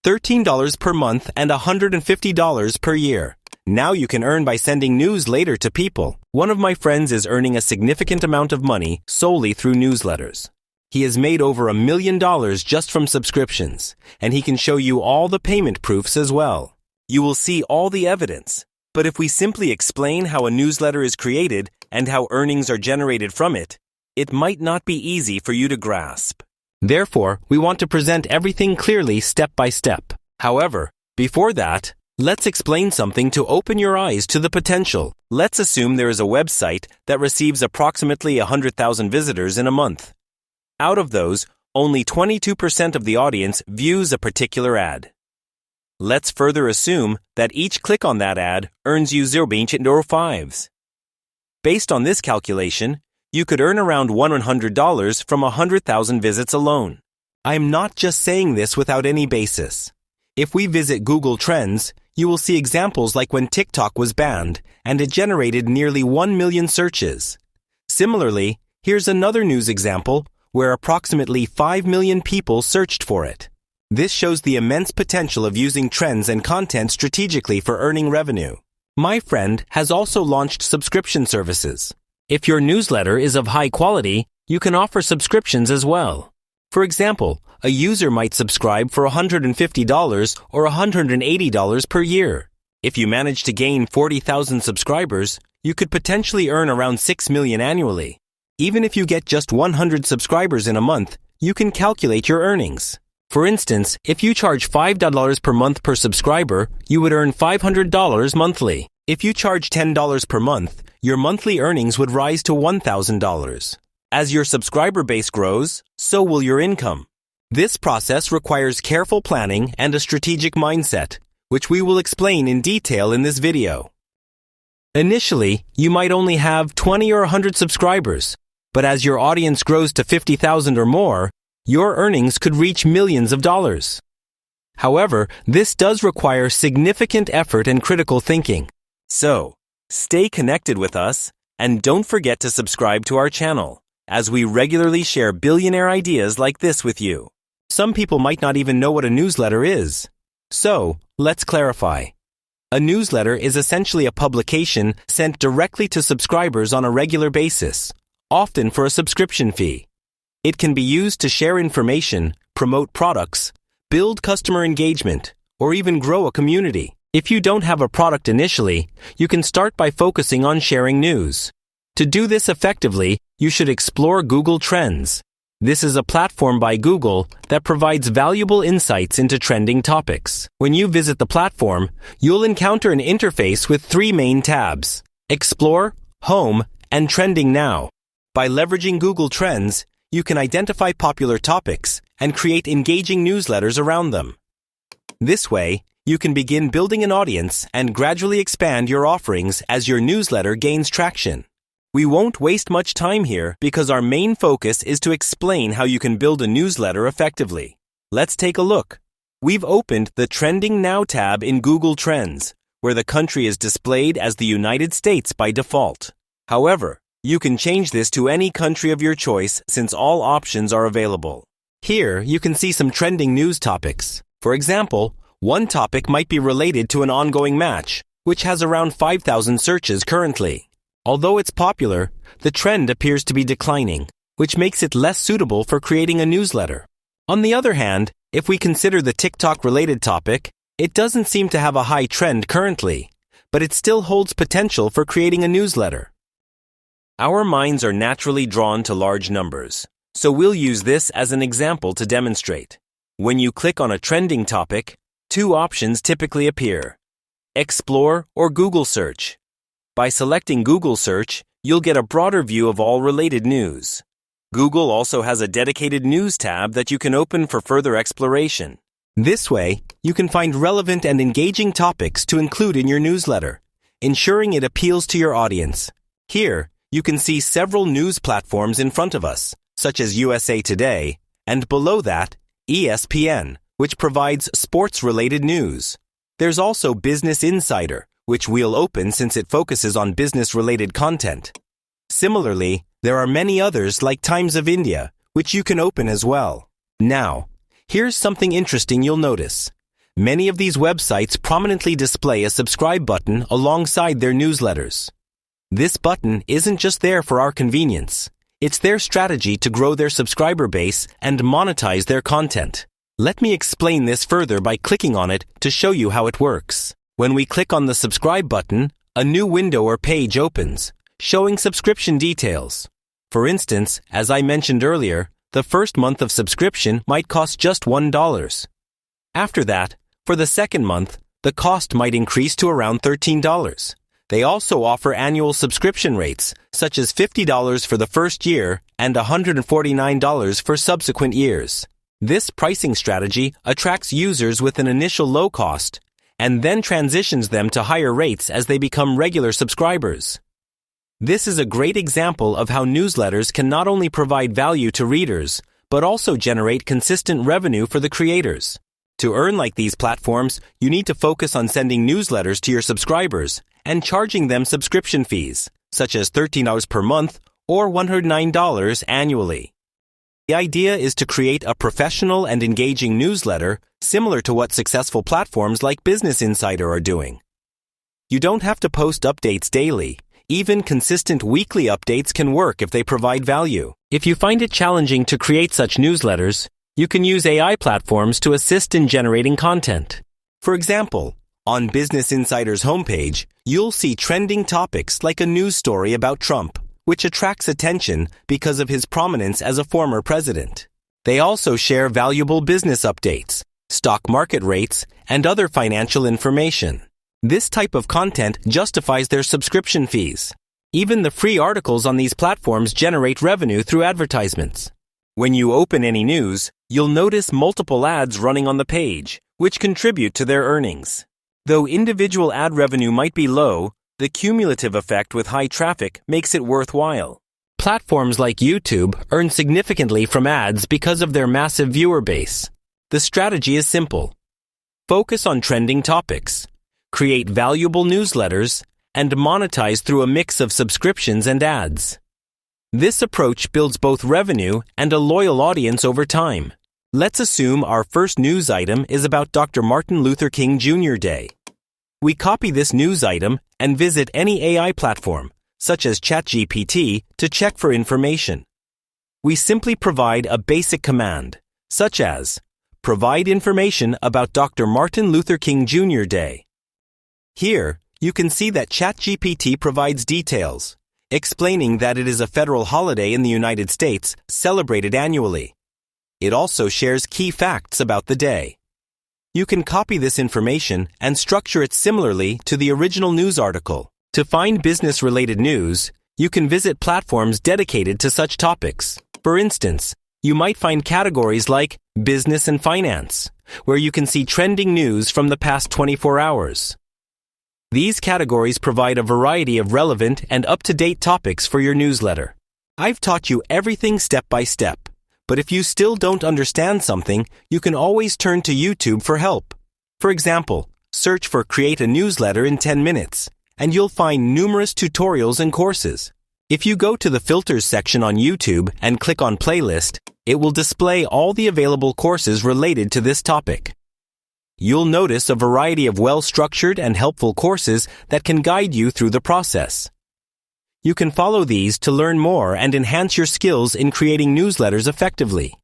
$13 per month and $150 per year. Now you can earn by sending news later to people. One of my friends is earning a significant amount of money solely through newsletters. He has made over $1 million just from subscriptions, and he can show you all the payment proofs as well. You will see all the evidence. But if we simply explain how a newsletter is created and how earnings are generated from it, it might not be easy for you to grasp. Therefore, we want to present everything clearly step by step. However, before that, let's explain something to open your eyes to the potential. Let's assume there is a website that receives approximately 100,000 visitors in a month. Out of those, only 22% of the audience views a particular ad. Let's further assume that each click on that ad earns you 𝗟𝗘𝗧'𝗦. Based on this calculation, you could earn around $100 from 100,000 visits alone. I'm not just saying this without any basis. If we visit Google Trends, you will see examples like when TikTok was banned and it generated nearly 1 million searches. Similarly, here's another news example where approximately 5 million people searched for it. This shows the immense potential of using trends and content strategically for earning revenue. My friend has also launched subscription services. If your newsletter is of high quality, you can offer subscriptions as well. For example, a user might subscribe for $150 or $180 per year. If you manage to gain 40,000 subscribers, you could potentially earn around $6 million annually. Even if you get just 100 subscribers in a month, you can calculate your earnings. For instance, if you charge $5 per month per subscriber, you would earn $500 monthly. If you charge $10 per month, your monthly earnings would rise to $1,000. As your subscriber base grows, so will your income. This process requires careful planning and a strategic mindset, which we will explain in detail in this video. Initially, you might only have 20 or 100 subscribers, but as your audience grows to 50,000 or more, your earnings could reach millions of dollars. However, this does require significant effort and critical thinking. So, stay connected with us and don't forget to subscribe to our channel, as we regularly share billionaire ideas like this with you. Some people might not even know what a newsletter is. So, let's clarify. A newsletter is essentially a publication sent directly to subscribers on a regular basis, often for a subscription fee. It can be used to share information, promote products, build customer engagement, or even grow a community. If you don't have a product initially, you can start by focusing on sharing news. To do this effectively, you should explore Google Trends. This is a platform by Google that provides valuable insights into trending topics. When you visit the platform, you'll encounter an interface with 3 main tabs: Explore, Home, and Trending Now. By leveraging Google Trends, you can identify popular topics and create engaging newsletters around them. This way, you can begin building an audience and gradually expand your offerings as your newsletter gains traction. We won't waste much time here because our main focus is to explain how you can build a newsletter effectively. Let's take a look. We've opened the Trending Now tab in Google Trends, where the country is displayed as the United States by default. However, you can change this to any country of your choice since all options are available. Here, you can see some trending news topics. For example, one topic might be related to an ongoing match, which has around 5,000 searches currently. Although it's popular, the trend appears to be declining, which makes it less suitable for creating a newsletter. On the other hand, if we consider the TikTok-related topic, it doesn't seem to have a high trend currently, but it still holds potential for creating a newsletter. Our minds are naturally drawn to large numbers, so we'll use this as an example to demonstrate. When you click on a trending topic, 2 options typically appear: Explore or Google Search. By selecting Google Search, you'll get a broader view of all related news. Google also has a dedicated news tab that you can open for further exploration. This way, you can find relevant and engaging topics to include in your newsletter, ensuring it appeals to your audience. Here, you can see several news platforms in front of us, such as USA Today, and below that, ESPN, which provides sports-related news. There's also Business Insider, which we'll open since it focuses on business-related content. Similarly, there are many others like Times of India, which you can open as well. Now, here's something interesting you'll notice. Many of these websites prominently display a subscribe button alongside their newsletters. This button isn't just there for our convenience. It's their strategy to grow their subscriber base and monetize their content. Let me explain this further by clicking on it to show you how it works. When we click on the subscribe button, a new window or page opens, showing subscription details. For instance, as I mentioned earlier, the first month of subscription might cost just $1. After that, for the second month, the cost might increase to around $13. They also offer annual subscription rates, such as $50 for the first year and $149 for subsequent years. This pricing strategy attracts users with an initial low cost and then transitions them to higher rates as they become regular subscribers. This is a great example of how newsletters can not only provide value to readers, but also generate consistent revenue for the creators. To earn like these platforms, you need to focus on sending newsletters to your subscribers and charging them subscription fees, such as $13 per month or $109 annually. The idea is to create a professional and engaging newsletter similar to what successful platforms like Business Insider are doing. You don't have to post updates daily. Even consistent weekly updates can work if they provide value. If you find it challenging to create such newsletters, you can use AI platforms to assist in generating content. For example, on Business Insider's homepage, you'll see trending topics like a news story about Trump, which attracts attention because of his prominence as a former president. They also share valuable business updates, stock market rates, and other financial information. This type of content justifies their subscription fees. Even the free articles on these platforms generate revenue through advertisements. When you open any news, you'll notice multiple ads running on the page, which contribute to their earnings. Though individual ad revenue might be low, the cumulative effect with high traffic makes it worthwhile. Platforms like YouTube earn significantly from ads because of their massive viewer base. The strategy is simple. Focus on trending topics, create valuable newsletters, and monetize through a mix of subscriptions and ads. This approach builds both revenue and a loyal audience over time. Let's assume our first news item is about Dr. Martin Luther King Jr. Day. We copy this news item and visit any AI platform, such as ChatGPT, to check for information. We simply provide a basic command, such as, provide information about Dr. Martin Luther King Jr. Day. Here, you can see that ChatGPT provides details, explaining that it is a federal holiday in the United States celebrated annually. It also shares key facts about the day. You can copy this information and structure it similarly to the original news article. To find business-related news, you can visit platforms dedicated to such topics. For instance, you might find categories like business and finance, where you can see trending news from the past 24 hours. These categories provide a variety of relevant and up-to-date topics for your newsletter. I've taught you everything step by step. But if you still don't understand something, you can always turn to YouTube for help. For example, search for Create a Newsletter in 10 minutes, and you'll find numerous tutorials and courses. If you go to the Filters section on YouTube and click on Playlist, it will display all the available courses related to this topic. You'll notice a variety of well-structured and helpful courses that can guide you through the process. You can follow these to learn more and enhance your skills in creating newsletters effectively.